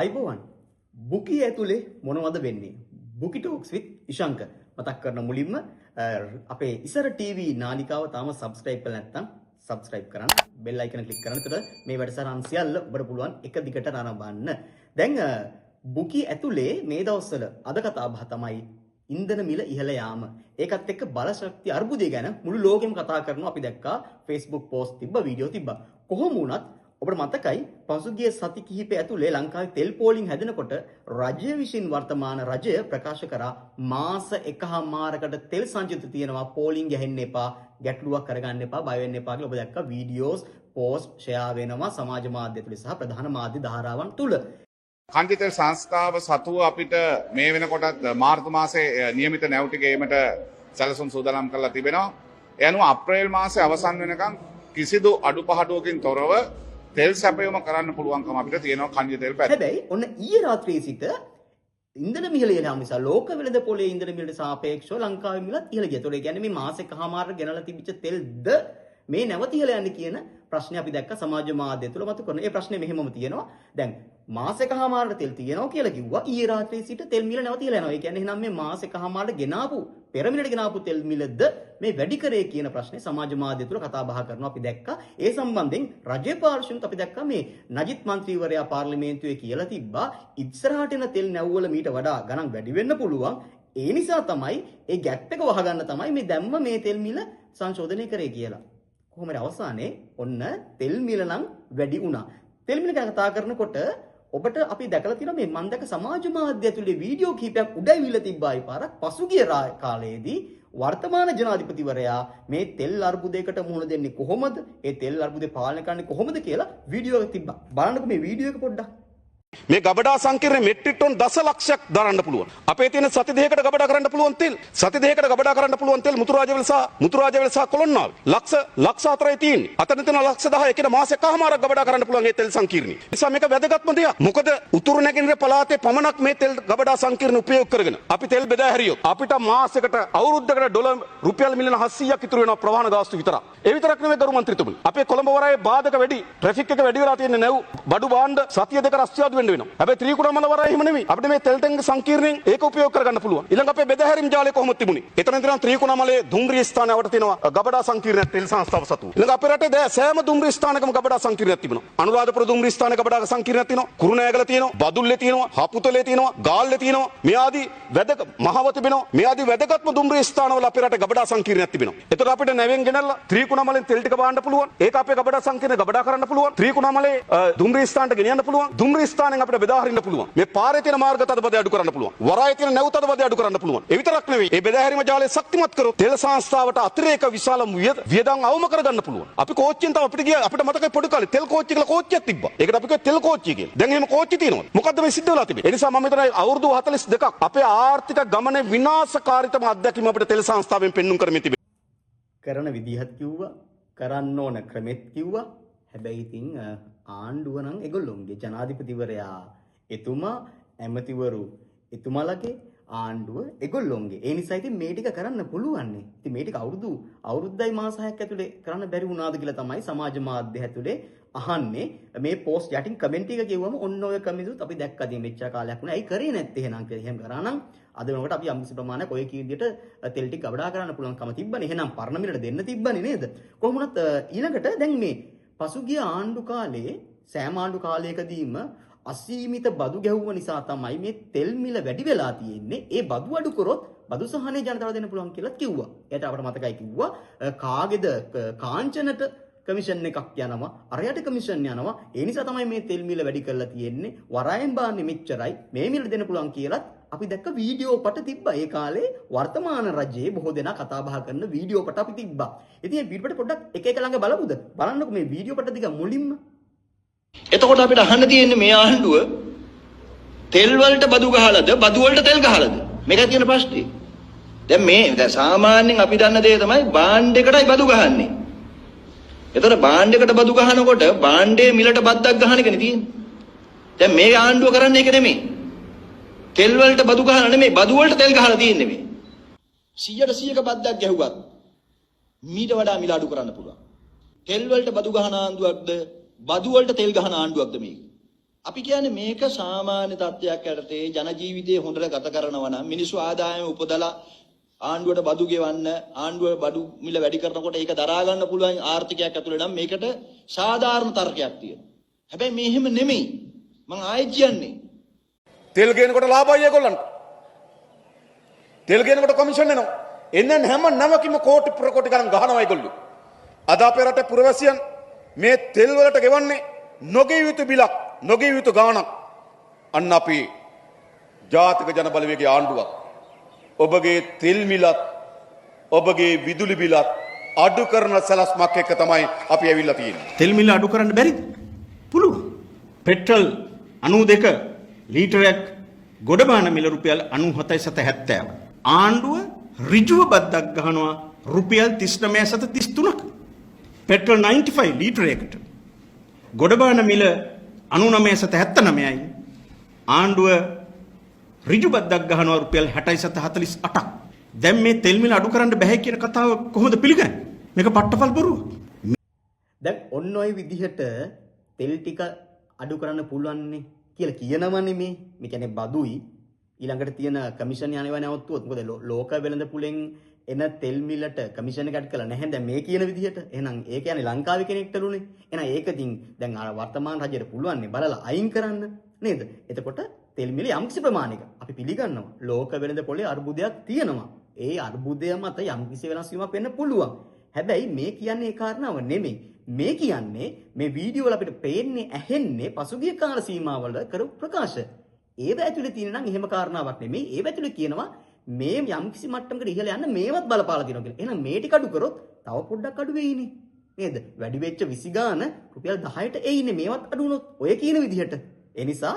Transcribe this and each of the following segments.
අයිබෝවන් බුකි ඇතුලේ මොනවද වෙන්නේ? බුකි ටොක්ස් විත් ඉෂංක මතක් කරන මුලින්ම අපේ ඉසර ටීවී නාලිකාව තාම සබ්ස්ක්‍රයිබ් කරලා නැත්නම් සබ්ස්ක්‍රයිබ් කරන්න බෙල් අයිකන ක්ලික් කරන්න. එතකොට මේ වැඩසටහන් සියල්ල ඔබට පුළුවන් එක දිගට නරඹන්න. දැන් බුකි ඇතුලේ මේ දවස්වල අද කතා බහ තමයි ඉන්ධන මිල ඉහළ යාම. ඒකත් එක්ක බලශක්ති අර්බුදය ගැන මුළු ලෝකෙම කතා කරනවා. අපි දැක්කා Facebook post තිබ්බා, වීඩියෝ තිබ්බා. කොහොම වුණත් ඔබට මතකයි පසුගිය සති කිහිපය ඇතුලේ ලංකාවේ තෙල් පෝලිං හැදෙනකොට රජය විසින් වර්තමාන රජය ප්‍රකාශ කරා මාස එකහමාරකට තෙල් සංචිත තියෙනවා, පෝලිං ගහන්න එපා, ගැටලුවක් කරගන්න එපා, බය වෙන්න එපා කියලා ඔබ දැක්කා. වීඩියෝස් පෝස්ට් ෂෙයා වෙනවා සමාජ මාධ්‍ය තුල සහ ප්‍රධාන මාධ්‍ය ධාරාවන් තුල. කන්දිතෙල් සංස්ථාව සතුව අපිට මේ වෙනකොටත් මාර්තු මාසයේ නියමිත නැවුටි ගේමට සැලසුම් සූදානම් කරලා තිබෙනවා. ඒ අනුව අප්‍රේල් මාසයේ අවසන් වෙනකන් කිසිදු අඩුපහඩුවකින් තොරව තෙල් සැපයුම කරන්න පුළුවන්කම අපිට තියෙනවා කන්දිතෙල් පැත්තේ. හැබැයි ඔන්න ඊයේ රාත්‍රියේ සිට ඉන්ධන මිල ඉහළ යාම නිසා ලෝක වෙළඳ පොලේ ඉන්ධන මිලට සාපේක්ෂව ලංකාවේ මිලත් ඉහළ ගියා. ඒතකොට ඒ කියන්නේ මේ මාස එකහමාරට ගෙනලා තිබිච්ච තෙල්ද මේ නැවත ඉහළ යන්නේ කියන ප්‍රශ්නේ අපි දැක්ක සමාජ මාධ්‍ය තුල මතු කරන. ඒ ප්‍රශ්නේ මෙහෙමම තියෙනවා. දැන් මාස එකහමාරට තෙල් තියෙනවා කියලා කිව්වා. ඊයේ රාත්‍රියේ සිට තෙල් මිල නැවත ඉහළ යනවා. ඒ කියන්නේ එහෙනම් මේ මාස එකහමාරට ගෙනාපු පෙරමිලට ගෙනාපු තෙල් මිලද මේ වැඩි කරේ කියන ප්‍රශ්නේ සමාජ මාධ්‍ය තුල කතා බහ කරනවා අපි දැක්කා. ඒ සම්බන්ධයෙන් රජයේ පාර්ශ්වයෙන් අපි දැක්කා මේ නජිත් මන්ත්‍රීවරයා පාර්ලිමේන්තුවේ කියලා තිබ්බා ඉස්සරහට එන තෙල් නැව්වල මීට වඩා ගණන් වැඩි වෙන්න පුළුවන්. ඒ නිසා තමයි ඒ ගැප් එක වහගන්න තමයි මේ දැම්ම මේ තෙල් මිල සංශෝධනය කරේ කියලා. කොහොමද අවසානයේ ඔන්න තෙල් මිල නම් වැඩි වුණා. තෙල් මිල ගැන කතා කරනකොට ඔබට අපි දැකලා තියෙනවා මේ මම දැක සමාජ මාධ්‍ය ඇතුලේ වීඩියෝ කීපයක් උඩයි විල තිබ්බායි පාරක් පසුගිය කාලයේදී වර්තමාන ජනාධිපතිවරයා මේ තෙල් අර්බුදයකට මුහුණ දෙන්නේ කොහොමද? ඒ තෙල් අර්බුදේ පාලනය කරන්නේ කොහොමද කියලා වීඩියෝ එකක් තිබ්බා. බලන්නකෝ මේ වීඩියෝ එක පොඩ්ඩක්. මේ ගබඩා සංකීර්ණ මෙට්‍රික් ටොන් දසලක්ෂයක් දරන්න පුළුවන්. අපේ තියෙන සති දෙකකට ගබඩා කරන්න පුළුවන් තෙල්. සති දෙකකට ගබඩා කරන්න පුළුවන් තෙල් මුතුරාජවල සහ කොළොන්නාවේ. ලක්ෂ 4යි තියෙන්නේ. අතන තියෙන ලක්ෂ 10 කියන මාසෙකමාරක් ගබඩා කරන්න පුළුවන් මේ තෙල් සංකීර්ණي. නිසා මේක වැදගත්ම දෙයක්. මොකද උතුරු නැගෙනහිර පළාතේ පමණක් මේ තෙල් ගබඩා සංකීර්ණ උපයෝග කරගෙන අපි තෙල් බෙදා හැරියොත් අපිට මාසෙකට අවුරුද්දකට ඩොලර් රුපියල් මිලියන 700ක් ඉතුරු වෙනවා ප්‍රවාහන ගාස්තු විතරක්. ඒ විතරක් නෙවෙයි ගරු මන්ත්‍රීතුමනි. අපේ කොළඹ වරායේ බාධක වැඩි. ට්‍රැෆික් එක වැඩි වෙලා තියෙන නැව් බඩු භාණ්ඩ සතිය දෙක රස්තියාදු වෙන්න වෙනවා. හැබැයි ත්‍රිකුණාමල වරාය එහෙම නෙවෙයි. අපිට මේ තෙල් ටැංක සංකීර්ණයෙන් ඒක උපයෝග කරගන්න පුළුවන්. ඊළඟ අපේ බෙදාහැරීම් ජාලය කොහොමද තිබුණේ? එතන තියෙන ත්‍රිකුණාමලේ දුම්රිය ස්ථානයට තියෙනවා ගබඩා සංකීර්ණයක් තෙල් සංස්ථාව සතු. ඊළඟ අපේ රටේ සෑම දුම්රිය ස්ථානකම ගබඩා සංකීර්ණයක් තිබුණා. අනුරාධපුර දුම්රිය ස්ථානයේ ගබඩා සංකීර්ණයක් තියෙනවා. කුරුණෑගල තියෙනවා. බදුල්ලේ තියෙනවා. හපුතලේ තියෙනවා. ගාල්ලේ තියෙනවා. මේ ආදී මහව තිබෙනවා. මේ ආදී වැදගත්ම දුම්රිය ස්ථානවල අපේ රටේ ගබඩා සංකීර්ණයක් තිබෙනවා. ඒතර අපිට නැවෙන් ගෙනල්ලා ත්‍රිකුණාමලෙන් තෙල් ටික බාන්න පුළුවන්. ඒක අපේ ගබඩා සංකීර්ණ ගබඩා කරන්න පුළුවන්. ත්‍රිකුණාමලේ දුම්රිය ස්ථානට ගෙනියන්න පුළුවන්. දුම්රිය ස්ථානෙන් අපිට බෙදා හරින්න පුළුවන්. මේ පාරේ තියෙන මාර්ග තදබදය අඩු කරන්න පුළුවන්. වරායේ තියෙන නැව් තදබදය අඩු කරන්න පුළුවන්. ඒ විතරක් නෙවෙයි. මේ බෙදාහැරීම ජාලය ශක්තිමත් කරොත් තෙල් සංස්ථාවට අතිරේක විශාල වියදම් අවම කරගන්න පුළුවන්. අපි කෝච්චියෙන් තව අපිට ගියා අපිට මතකයි පොඩි කාලේ තෙල් කෝච්චි කියලා කෝච්චියක් තිබ්බා. ඒකට අපි කිව්වා තෙල් කෝච්චිය කියලා. දැන් එහෙම කෝච්චි තියෙනවද? මොකද්ද මේ සිද්ධ වෙලා තිබෙන්නේ? ඒ නිසා මම හිතනවා අවුරුදු 42ක් අපේ ආර්ථික ගමනේ විනාශකාරීතම අත්දැකීම අපිට තෙල් සංස්ථාවෙන් පෙන්눔 කරමින් තිබෙනවා. කරන විදිහත් කිව්වා, කරන්න ඕන ක්‍රමෙත් කිව්වා. හැබැයි ඉතින් ආණ්ඩුව නම් ඒගොල්ලොන්ගේ ජනාධිපතිවරයා එතුමා ඇමතිවරු එතුමාලගේ ආණ්ඩුව ඒගොල්ලොන්ගේ. ඒ නිසා ඉතින් මේ ටික කරන්න පුළුවන් නේ. ඉතින් මේ ටික අවුරුද්දයි මාස 6ක් ඇතුලේ කරන්න බැරි වුණාද කියලා තමයි සමාජ මාධ්‍ය ඇතුලේ අහන්නේ. මේ පෝස්ට් යටින් කමෙන්ට් එක කිව්වම ඔන්න ඔය කමෙන්ට්ස් අපි දැක්කද මෙච්චර කාලයක් වුණා. ඇයි කරේ නැත්තේ එහෙනම් කියලා. එහෙම කරා නම් අද වෙනකොට අපි යම්කිසි ප්‍රමාණයක් ඔය කී විදිහට තෙල් ටික ගබඩා කරන්න පුළුවන්කම තිබ්බනේ. එහෙනම් පරණ මිලට දෙන්න තිබ්බනේ නේද? කොහොම වුණත් ඊළඟට දැන් මේ පසුගිය ආණ්ඩු කාලේ සෑම ආණ්ඩු කාලයකදීම අසීමිත බදු ගැහුව නිසා තමයි මේ තෙල් මිල වැඩි වෙලා තියෙන්නේ. ඒ බදු අඩු කරොත් බදු සහනේ ජනතාවට දෙන්න පුළුවන් කියලා කිව්වා. ඒකට අපිට මතකයි කිව්වා කාගේද කාංචනට කමිෂන් එකක් යනවා, අරයට කමිෂන් යනවා. ඒ නිසා තමයි මේ තෙල් මිල වැඩි කරලා තියෙන්නේ. වරායෙන් බාන්නේ මෙච්චරයි. මේ මිල දෙන්න පුළුවන් කියලාත් අපි දැක්ක වීඩියෝ පට තිබ්බා. ඒ කාලේ වර්තමාන රජයේ බොහෝ දෙනා කතා බහ කරන වීඩියෝ පට අපි තිබ්බා. ඉතින් මේ වීඩියෝ පට පොඩ්ඩක් එක එක ළඟ බලමුද? බලන්නකෝ මේ වීඩියෝ පට දිග මුලින්ම. එතකොට අපිට අහන්න තියෙන්නේ මේ ආණ්ඩුව තෙල් වලට බදු ගහලාද බදු වලට තෙල් ගහලාද? මේකයි තියෙන ප්‍රශ්නේ. දැන් සාමාන්‍යයෙන් අපි දන්න දේ තමයි භාණ්ඩයකටයි බදු ගහන්නේ. එතකොට භාණ්ඩයකට බදු ගහනකොට භාණ්ඩයේ මිලට බද්දක් ගහන එකනේ තියෙන්නේ. දැන් මේ ආණ්ඩුව කරන්නේ ඒක නෙමෙයි. තෙල් වලට බදු ගහලා නෙමෙයි බදු වලට තෙල් ගහලා තියෙන්නේ මේ. 100ක බද්දක් ගැහුවත් මීට වඩා මිල අඩු කරන්න පුළුවන්. තෙල් වලට බදු ගහන ආණ්ඩුවක්ද බදු වලට තෙල් ගහන ආණ්ඩුවක්ද මේක? අපි කියන්නේ මේක සාමාන්‍ය තත්ත්වයක් යටතේ ජන ජීවිතේ හොඳට ගත කරනවා නම් මිනිස්සු ආදායම උපදලා ආණ්ඩුවට බදු ගෙවන්න ආණ්ඩුව බදු මිල වැඩි කරනකොට ඒක දරා ගන්න පුළුවන් ආර්ථිකයක් ඇතුළේ නම් මේකට සාධාරණ තර්කයක් තියෙනවා. හැබැයි මේ එහෙම නෙමෙයි. මම ආයෙත් කියන්නේ තෙල් ගේනකොට ලාභයි ඒගොල්ලන්ට. තෙල් ගේනකොට කොමිෂන් එනවා. එන්න හැම නමකම කෝටි ප්‍රකෝටි ගණන් ගහනවා ඒගොල්ලෝ. අද අපේ රටේ පුරවැසියන් මේ තෙල් වලට ගෙවන්නේ නොගෙවිය යුතු බිලක්, නොගෙවිය යුතු ගාණක්. අන්න අපි ජාතික ජන බලවේගයේ ආණ්ඩුවක් ඔබගේ තෙල් මිලත් ඔබගේ විදුලි බිලත් අඩු කරන සලස්මක් එක්ක තමයි අපි ඇවිල්ලා තියෙන්නේ. තෙල් මිල අඩු කරන්න බැරිද? පුළුවන්. පෙට්‍රල් 92 ලීටරයක් ගොඩබාන මිල රුපියල් 97.70. ආණ්ඩුව ඍජුව බද්දක් ගහනවා රුපියල් 39.33ක. පෙට්‍රල් 95 ලීටරයකට ගොඩබාන මිල 99.79යි. ආණ්ඩුව ඍජු බද්දක් ගහනවා රුපියල් 60.48ක්. දැන් මේ තෙල් මිල අඩු කරන්න බැහැ කියන කතාව කොහොමද පිළිගන්නේ? මේක පට්ටපල් බොරුව. දැන් ඔන්න ඔය විදිහට තෙල් ටික අඩු කරන්න පුළුවන්නේ කියලා කියනවනේ මේ. මේ කියන්නේ බදුයි ඊළඟට තියෙන කමිෂන් යනවා නැවතුත් මොකද ලෝක වෙළඳ පුලෙන් එන තෙල් මිලට කමිෂන් එකක් කළා නැහැ දැන් මේ කියන විදිහට. එහෙනම් ඒ කියන්නේ ලංකාවේ කෙනෙක්ටලුනේ. එහෙනම් ඒකකින් දැන් අර වර්තමාන රජයට පුළුවන්නේ බලලා අයින් කරන්න නේද? එතකොට තෙල් මිල යම්කිසි ප්‍රමාණයක අපි පිළිගන්නවා ලෝක වෙළඳ පොලේ අර්බුදයක් තියෙනවා. ඒ අර්බුදය මත යම්කිසි වෙනස් වීමක් වෙන්න පුළුවන්. හැබැයි මේ කියන්නේ ඒ කාරණාව නෙමෙයි. මේ කියන්නේ මේ වීඩියෝ වල අපිට පේන්නේ ඇහෙන්නේ පසුගිය කාල සීමාවල කරපු ප්‍රකාශ. ඒව ඇතුලේ තියෙන නම් එහෙම කාරණාවක් නෙමෙයි. ඒව ඇතුලේ කියනවා මේ යම්කිසි මට්ටමකට ඉහළ යන්න මේවත් බලපාලා තියෙනවා කියලා. එහෙනම් මේ ටික අඩු කරොත් තව පොඩ්ඩක් අඩු වෙයිනේ. නේද? වැඩි වෙච්ච 20 ගාන රුපියල් 10ට එයිනේ මේවත් අඩු වුණොත්. ඔය කියන විදිහට. ඒ නිසා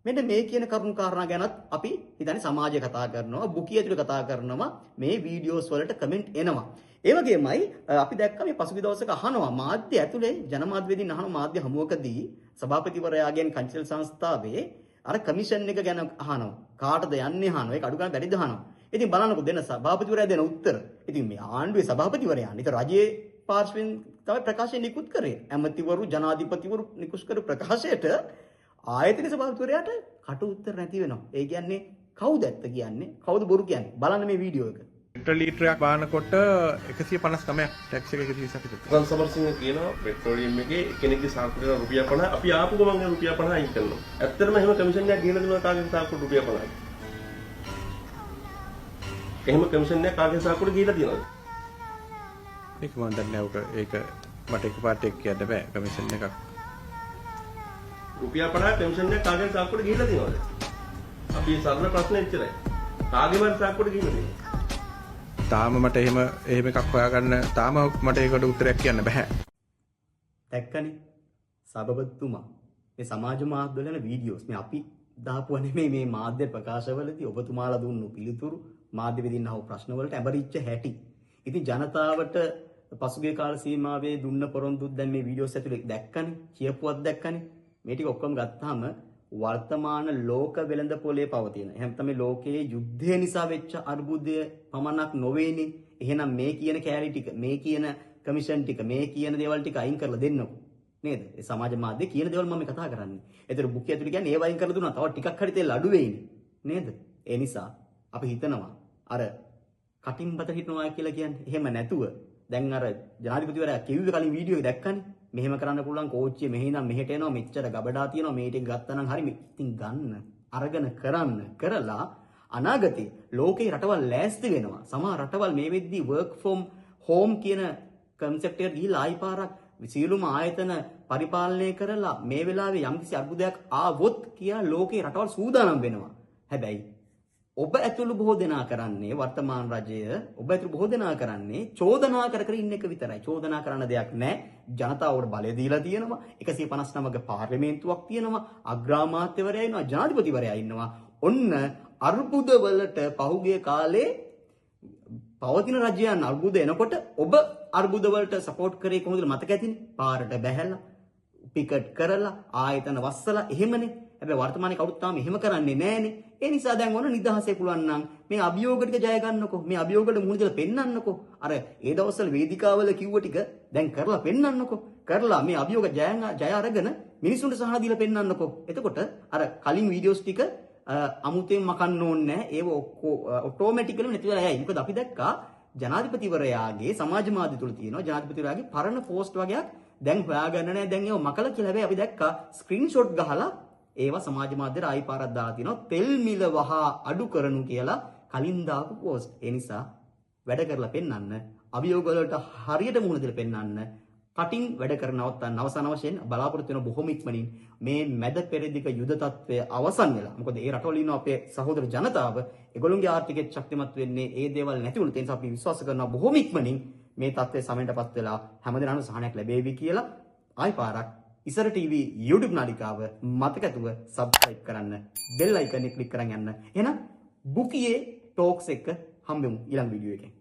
මෙන්න මේ කියන කරුණු කාරණා ගැනත් අපි හිතන්නේ සමාජය කතා කරනවා, බුකිය ඇතුළේ කතා කරනවා, මේ වීඩියෝස් වලට කමෙන්ට් එනවා. ඒ වගේමයි අපි දැක්කා මේ පසුගිය දවසක අහනවා මාධ්‍ය ඇතුලේ ජනමාධ්‍යවේදීන් අහන මාධ්‍ය හමුවකදී සභාපතිවරයාගෙන් කංචල් සංස්ථාවේ අර කමිෂන් එක ගැන අහනවා. කාටද යන්නේ අහනවා. ඒක අඩු ගන්න බැරිද අහනවා. ඉතින් බලන්නකො දෙන සභාපතිවරයා දෙන උත්තර. ඉතින් මේ ආණ්ඩුවේ සභාපතිවරයා නිතර රජයේ පාර්ශ්වයෙන් තමයි ප්‍රකාශය නිකුත් කරේ. ඇමතිවරු ජනාධිපතිවරු නිකුත් කර ප්‍රකාශයට ආයතන සභාපතිවරයාට කට උත්තර නැති වෙනවා. ඒ කියන්නේ කවුද ඇත්ත කියන්නේ? කවුද බොරු කියන්නේ? බලන්න මේ වීඩියෝ එක. පෙට්‍රල් ලීටරයක් බානකොට 159ක් ටැක්ස් එක 120ක් විතර. රන් සමරසිංහ කියනවා පෙට්‍රෝලියම් එකේ කෙනෙක්ගේ සාකුලේ රුපියල් 50 අපි ආපු ගමන් රුපියල් 50 අයින් කරනවා. ඇත්තටම එහෙම කමිෂන් එකක් ගිහලා දෙනවා කාගේ සාකුලේ රුපියල් 50යි. එහෙම කමිෂන් එකක් කාගේ සාකුලේ ගිහලා දෙනවද? ඒක මම දන්නේ නැහැ. ඒක මට එකපාරට කියන්න බෑ කමිෂන් එකක්. රුපියල් 50 කමිෂන් එකක් කාගේ සාකුලේ ගිහලා දෙනවද? අපි සරල ප්‍රශ්නේ ඉච්චරයි. කාගේම සාකුලේ ගිහලා දෙනවා. තාම මට එහෙම එකක් හොයාගන්න තාම මට ඒකට උත්තරයක් කියන්න බෑ. දැක්කනේ සභාපතිතුමා මේ සමාජ මාධ්‍යවල යන වීඩියෝස් මේ අපි දාපුවා නෙමෙයි මේ මාධ්‍ය ප්‍රකාශවලදී ඔබතුමාලා දුන්නු පිළිතුරු මාධ්‍යවේදීන් අහපු ප්‍රශ්න වලට ඇඹරිච්ච හැටි. ඉතින් ජනතාවට පසුගිය කාල සීමාවේ දුන්න පොරොන්දුත් දැන් මේ වීඩියෝස් ඇතුලේ දැක්කනේ, කියපුවත් දැක්කනේ. මේ ටික ඔක්කොම ගත්තාම වර්තමාන ලෝක වෙළඳ පොලේ පවතින. එහෙනම් තමයි ලෝකයේ යුද්ධය නිසා වෙච්ච අර්බුදය පමණක් නොවේනේ. එහෙනම් මේ කියන කැලරි ටික, මේ කියන කමිෂන් ටික, මේ කියන දේවල් ටික අයින් කරලා දෙන්නකො. නේද? ඒ සමාජ මාධ්‍ය කියන දේවල් මම කතා කරන්නේ. ඒතර බුක් ඇතුලේ කියන්නේ ඒව අයින් කරලා දුන්නා. තව ටිකක් හරි තෙල් අඩු වෙයිනේ. නේද? ඒ නිසා අපි හිතනවා අර කටින් බත හිටනවා කියලා කියන්නේ. එහෙම නැතුව දැන් අර ජනාධිපතිවරයා කිව්වේ කලින් වීඩියෝ එක දැක්කනේ. මෙහෙම කරන්න පුළුවන් කෝච්චිය මෙහි ඉඳන් මෙහෙට එනවා මෙච්චර ගබඩා තියෙනවා මේ ටික ගත්තා නම් හරි ඉතින් ගන්න අරගෙන කරන්න කරලා අනාගතේ ලෝකේ රටවල් ලෑස්ති වෙනවා සමහර රටවල් මේ වෙද්දී work from home කියන concept එකට ගිහිල්ලා ආයි පාරක් සියලුම ආයතන පරිපාලනය කරලා මේ වෙලාවේ යම්කිසි අර්බුදයක් ආවොත් කියලා ලෝකේ රටවල් සූදානම් වෙනවා හැබැයි ඔබ ඇතුළු බොහෝ දෙනා කරන්නේ වර්තමාන රජය ඔබ ඇතුළු බොහෝ දෙනා කරන්නේ චෝදනා කර කර ඉන්න එක විතරයි. චෝදනා කරන්න දෙයක් නැහැ. ජනතාවට බලය දීලා තියෙනවා. 159ක පාර්ලිමේන්තුවක් තියෙනවා. අග්‍රාමාත්‍යවරයා ඉන්නවා. ජනාධිපතිවරයා ඉන්නවා. ඔන්න අර්බුද වලට පහුගිය කාලේ පවතින රජයන් අර්බුද එනකොට ඔබ අර්බුද වලට සපෝට් කරේ කොහොමද මතක ඇතිනේ? පාරට බැහැලා පිකට් කරලා ආයතන වස්සලා එහෙමනේ. හැබැයි වර්තමානයේ කවුරුත් තාම එහෙම කරන්නේ නැහනේ. ඒ නිසා දැන් ඔන්න නිදහසේ පුළුවන් නම් මේ අභියෝග ටික ජය ගන්නකො. මේ අභියෝගවල මුහුණ දෙලා පෙන්නන්නකො. අර ඒ දවස්වල වේදිකාවල කිව්ව ටික දැන් කරලා පෙන්නන්නකො. කරලා මේ අභියෝග ජය අරගෙන මිනිස්සුන්ට සහන දීලා පෙන්නන්නකෝ. එතකොට අර කලින් වීඩියෝස් ටික අමුතෙන් මකන්න ඕනේ නැහැ. ඒව ඔටෝමැටිකලිම නැති වෙලා යයි. මොකද අපි දැක්කා ජනාධිපතිවරයාගේ සමාජ මාධ්‍ය තුල තියෙනවා ජනාධිපතිවරයාගේ පරණ පෝස්ට් වගේක් දැන් හොයාගන්න නැහැ. දැන් ඒව මකලා කියලා. හැබැයි අපි දැක්කා ස්ක්‍රීන්ෂොට් ගහලා ඒවා සමාජ මාධ්‍යයට ආයි පාරක් දාලා තියෙනවා. තෙල් මිල වහා අඩු කරනු කියලා කලින් දාපු පෝස්ට්. ඒ නිසා වැඩ කරලා පෙන්නන්න, අභියෝග වලට හරියට මුහුණ දෙලා පෙන්නන්න, කටින් වැඩ කර නවත්තන්න අවසාන වශයෙන් බලාපොරොත්තු වෙන බොහොම ඉක්මනින් මේ මැද පෙරදිග යුද තත්ත්වය අවසන් වෙලා. මොකද ඒ රටවල ඉන්න අපේ සහෝදර ජනතාව ඒගොල්ලෝගේ ආර්ථිකය ශක්තිමත් වෙන්නේ ඒ දේවල් නැති වුණොත්. ඒ නිසා අපි විශ්වාස කරනවා බොහොම ඉක්මනින් මේ තත්ත්වය සමනටපත් වෙලා හැමදෙනාම සහනයක් ලැබෙවි කියලා. ආයි පාරක් ඉසර TV YouTube නාලිකාව මතකතුව subscribe කරන්න, bell icon එක click කරන් යන්න. එහෙනම් බුකියේ talks එක හම්බෙමු ඊළඟ වීඩියෝ එකෙන්.